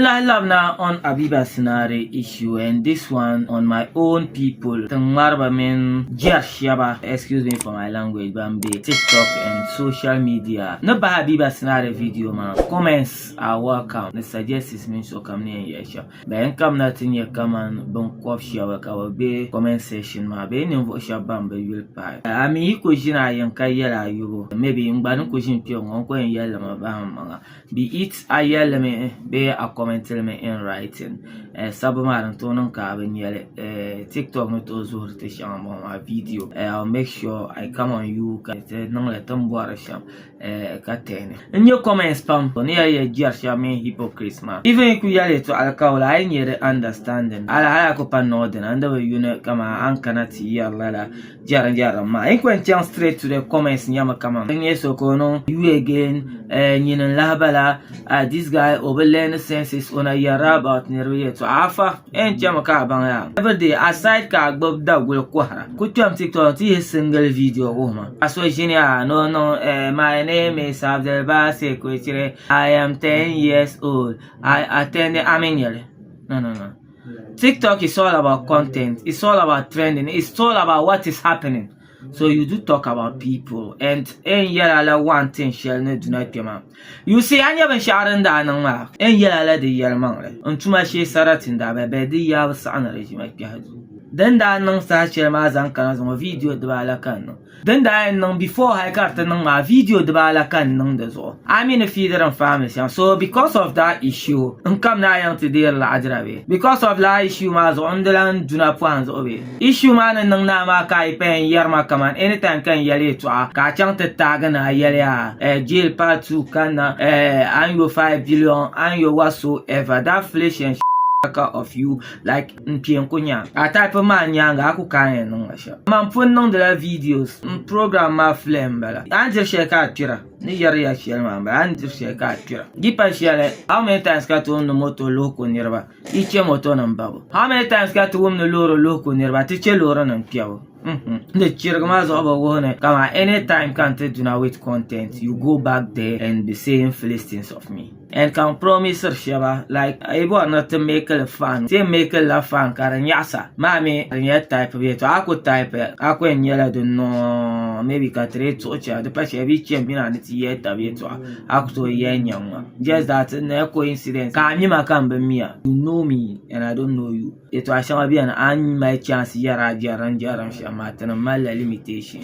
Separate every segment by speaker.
Speaker 1: I love now on Abiba Sinare issue, and this one on my own people. Tangmarba men Jashaba, excuse me for my language, Bambi, TikTok and social media. No ba Abiba Sinare video man. Comments are welcome. The suggestions mean so come near yesha. Ben come nothing ye come and bon quaff shower our be comment section ma be no shabamba will pie. I mean you kujina yanka yella you maybe in banu kujin pion on ko yella ma ba be it a yella me be a comment me in writing. Sabumaran tonon ka ben yelle TikTok no to zur te shama my video. I'll make sure I come on you ka no let them boara sham katene. In your comments spam near ye jarshame hypocrites man. Even if you yell to alkaula I need understanding. Ala ko panodin and the you know kama ankanati yalla jara ma. I went down straight to the comments nyama kama. Yeso kono you again nyin labala this guy overlearn the senses on a yara about near to afa and jamaka bang every day aside ka gbob da gol kwara kutum TikTok ti single video woman aso genia no my name is Abdel Base Kuchire. I am 10 years old. I attend Aminyale. No. TikTok is all about content. It's all about trending. It's all about what is happening. So you do talk about people and yala one thing shall not do not come out. You see, I never sharon da nang ma. Yala the yalmang. Untuma she saratin da bedi yav sana regime. Then da nang sa chema zan kana video de bala kan. Then da nang before I got nang ma video de bala kan nang de zo. I'm in a feeder and family. So because of that issue, come na yang to dear la adrabe. Because of that issue ma zo underland do not plans obe. Issue man nang na ma kai pen yerma kaman anytime kan yale to ka chang te tag na yale jail part 2 kana and your 5 billion and your whatsoever that flesh and of you like Mpienkonya. A type of man young aku kan no sha. Man put non de la videos program ma flem bala. Anje sheka tira. Ni yare ya shel man ba anje sheka tira. Gipa shele how many times ka to no moto loko nirba. Iche moto nan babo. How many times ka to no loro loko nirba tiche loro nan piawo. The chirgmas of a woman come anytime content do not with content you go back there and be saying Philistines of me and can promise Shaba like I want not to make a fan say make a la fan karanyasa mami and yet type of it I could type it I could yell do no maybe got rate to the patch every champion and it's yet of it I could young just that no coincidence can you can be me you know me and I don't know you it was shall be an my chance yara jaran matana mala limitation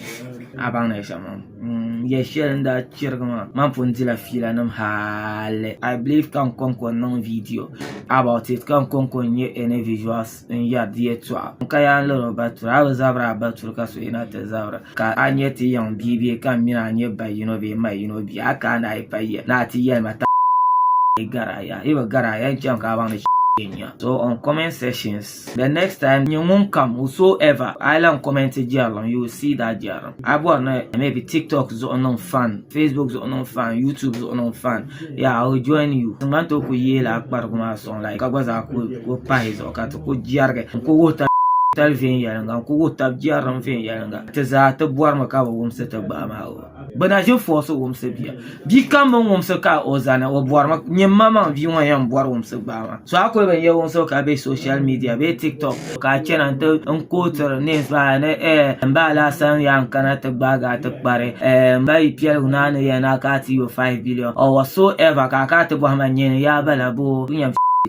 Speaker 1: abana shama ye share that chirgama man punzila fila nam hale I believe can conquer non video about it can conquer any visuals in ya die twa kaya loro batu I was abra batu ka so ina te zabra ka anyeti yang bibi kan mina nye ba you know be mai you know bi aka na ipa ye na ti ye mata garaya iba garaya jam ka bang so on comment sections the next time you won't come whosoever island comment jalan you will see that jalan I want maybe TikTok is on fan Facebook is on fan YouTube is on fan yeah I will join you man to ku yela akbar kuma son like kagwaza ku pais o ka to ku jarge ku wota talvin yalanga ku wota jaran fin yalanga te za ta buar maka wum se ta ba ma bana je force wum se bia bi kam wum se ka ozana o buar mak nyemma man vi won yan buar wum se ba ma so akoi ben ye wum se ka be social media be TikTok ka chena to on kotor ne ba ne mbala san yan kana ta baga ta bare mbai piel unane yana ka ti 5 billion or whatsoever ka ka ta bo ma nyen ya bala bo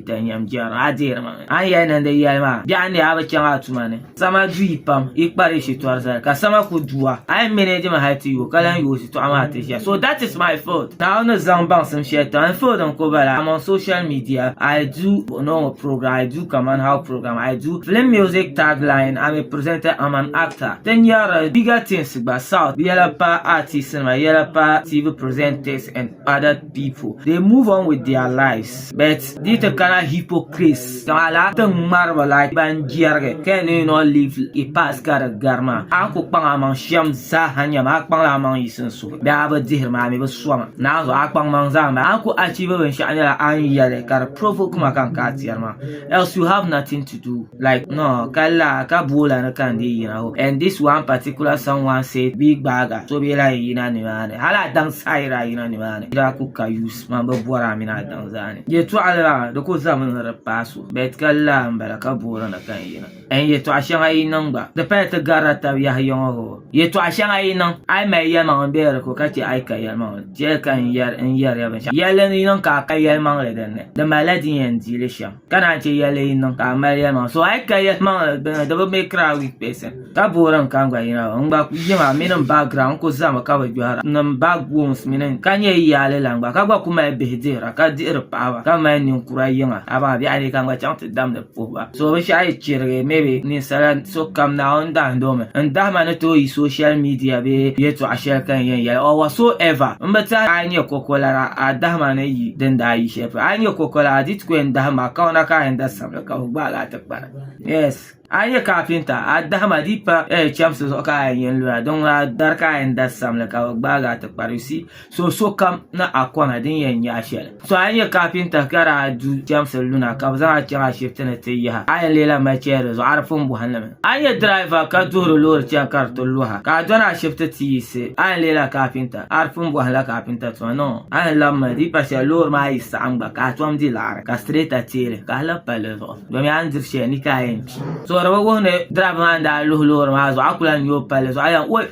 Speaker 1: Danyam jara adir man ayen and the yama biande aba changa tumane sama duipam ikpare shitwarza ka sama kudua I manage my height you kala you to amate so that is my fault now no zamban some shit and for don kobala I'm on social media I do no program I do command how program I do film music tagline I'm a presenter I'm an actor 10 year bigger things but south yellow pa artists and my yellow pa TV presenters and other people they move on with their lives but this kana hypocrites kala tang marba like ban jerge can you not live a pass garma ako pang amang sham sa hanya mak pang lamang isen so ba ba dir ma me ba swama na zo akpang mang za ma ako achieve ben shanya an yale kar provoke ma kan ka tierma else you have nothing to do like no kala ka bola na kan di you know and this one particular someone said big baga so be like ina ni mane hala dan saira ina ni mane ira ku ka use ma ba bora mina dan zane je to ala do ko zaman paso bet kala mbala ka bora na kan yina en ye to ashanga yinan ba da pet garata ya yon ye to ashanga yinan ai mai ya man be ko ka ti ai ka ya man je kan yar en yar ya ban ya len yinan ka ya man le den da maladi en dile sha kana ti ya le yinan ka mai ya man so ai ka ya man da ba me kra wi pesen ta bora kan ga yina on ba ku yima minen background ko zama ka ba jara nan bag wounds minen kan ye ya le lang ba ka ba ku mai be dira ka dir pa ka mai nin kura yinga aba bi ani kan ga chant dam de po ba so ba sha ai chire maybe ni sala so kam na on da ndome nda ma na to social media be ye to ashel kan yen ya or whatsoever mbata ani kokola a da ma na yi den da yi shefa ani kokola dit ko nda ma ka ona ka nda sabla ka ba la ta ba yes anya carpenter adama dipa champs so ka yen lura don dar ka enda samle ka gbaga ta parisi so kam na akwana din yen ya shel so anya carpenter kara du champs luna ka za a shift na tiya aya lela ma chere zo arfun bu hanama anya driver ka duro lor cha karto luha ka dona shift ti se aya lela carpenter arfun bu hala carpenter to no aya lamma dipa sha lor ma isa amba ka tom di lara ka straight a tire ka la pale zo do mi andir sheni ka yen so rawa wone drive man da lolo ma zo akula nyo pale so aya we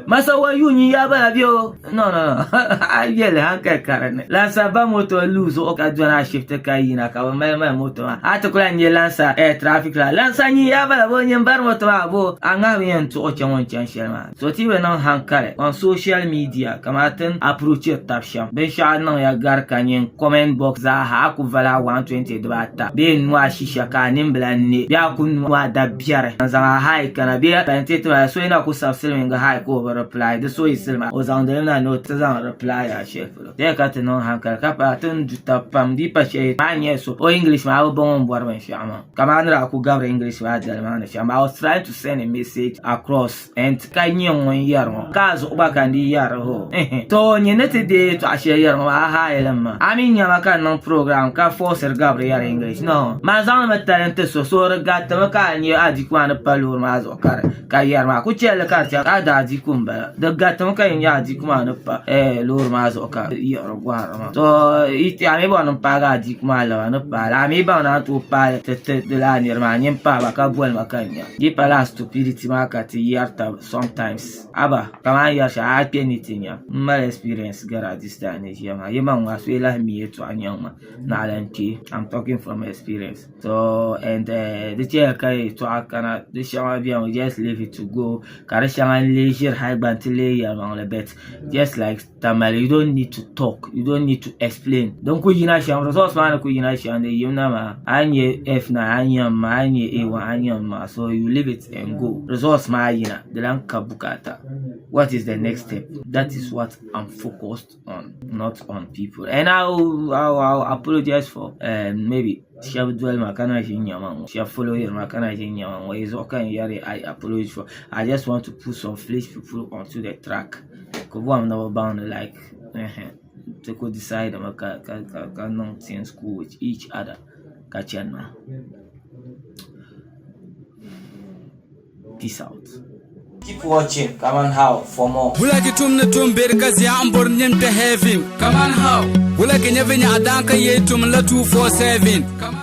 Speaker 1: masa wa yuni ya bala bio no ayele hanka karane la saba moto lose o ka jona shift ka yina ka ma moto atakula nye lansa traffic la lansa ni ya bala bo nyembar moto abo anga yen to o chawon chan shelma so ti we non hankare on social media kamaten approach tapsham ben sha non ya gar kanyen comment box za ha ku vala 120 dbata be nwa shisha ka nimbla ne ya kun wa da biare zanga hai kana biya pante to so ina ku subscribe nga hai ko reply de so isilma o zanga na no tazan reply ya chef de ka te non hankal ka pa tun tapam di pa che anye so o english ma o bon bor ben shama kama ndra ku gabre english wa German shama I was trying to send a message across and ka nyon yaro ka zo ba kan di yaro ho to nyene de to ashe yaro ma ha elma amin nyama kan non program ka forcer gabre yaro english no ma zanga ma talent so regata ma ka ni aji kwana palur ma zo kare ka yar ma ku chele karta ka da aji kumba da gata ma ka yin ya aji kuma na pa lur ma zo ka yaro gwara ma to iti ame ba non paga aji kuma la na pa la ame ba na tu pa te de la ni ma nyem pa ba ka bol ma ka nya di pa la stupidity ma ka ti yarta sometimes aba kama ya sha a penity nya mal experience gara this time ya ma yema wa so la mi to anya ma na lanti I'm talking from experience so and the chair kai to akana the shama bien we just leave it to go kare shama leisure high bantile ya on the bet just like tamal you don't need to talk you don't need to explain donc ku yina shama so man ku yina shama yuna ma anye f na anya ma anye e wa anya ma so you leave it and go resource ma yina the lan kabukata what is the next step that is what I'm focused on not on people and I'll apologize for maybe Shab dwell makana jinyama shab follow here makana jinyama is okay yari I apologize for I just want to put some flesh people onto the track because I'm never bound like to go decide can not in school with each other kachana peace out. Keep watching. Come on, how for more.
Speaker 2: Bulaki tumne bergazi ambor nyente heavy. Come on, how. Bulaki nyevenya adanka yetum la 247.